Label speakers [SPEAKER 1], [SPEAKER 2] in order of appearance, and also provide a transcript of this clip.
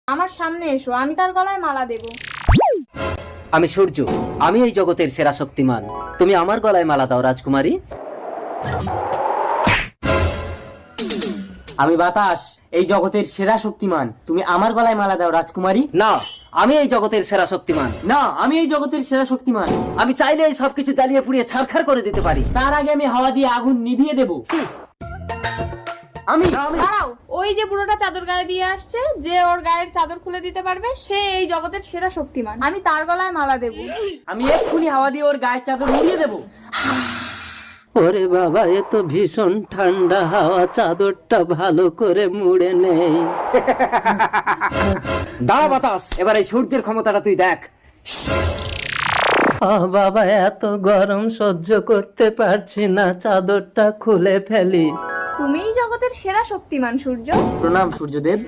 [SPEAKER 1] আমার সামনে এসো, আমি তার গলায় মালা দেব।
[SPEAKER 2] আমি সূর্য, আমি এই জগতের সেরা শক্তিমান। তুমি আমার গলায় মালা দাও রাজকুমারী।
[SPEAKER 3] আমি বাতাস, এই জগতের সেরা শক্তিমান। তুমি আমার গলায় মালা দাও রাজকুমারী।
[SPEAKER 2] না, আমি এই জগতের সেরা শক্তিমান।
[SPEAKER 3] না, আমি এই জগতের সেরা শক্তিমান।
[SPEAKER 2] আমি চাইলে এই সবকিছু জ্বালিয়ে পুড়িয়ে ছারখার করে দিতে পারি।
[SPEAKER 3] তার আগে আমি হাওয়া দিয়ে আগুন নিভিয়ে দেব। আমি
[SPEAKER 1] দাঁড়াও, ওই যে বুড়োটা চাদর গায়ে দিয়ে আসছে, যে ওর গায়ের চাদর খুলে দিতে পারবে সে এই জগতের সেরা শক্তিমান। আমি তার গলায় মালা দেব।
[SPEAKER 3] আমি এক্ষুনি হাওয়া দিয়ে ওর গায়ের চাদর উড়িয়ে দেব।
[SPEAKER 2] ওরে বাবা, এ তো ভীষণ ঠান্ডা হাওয়া, চাদরটা ভালো করে মুড়ে নেই। দাঁড়া বাতাস, এবার এই সূর্যের ক্ষমতাটা তুই দেখ। বাবা, এত গরম সহ্য করতে পারছি না, চাদরটা খুলে ফেলি।
[SPEAKER 1] তুমিই জগতের সেরা শক্তিমান সূর্য।
[SPEAKER 3] প্রণাম সূর্যদেব।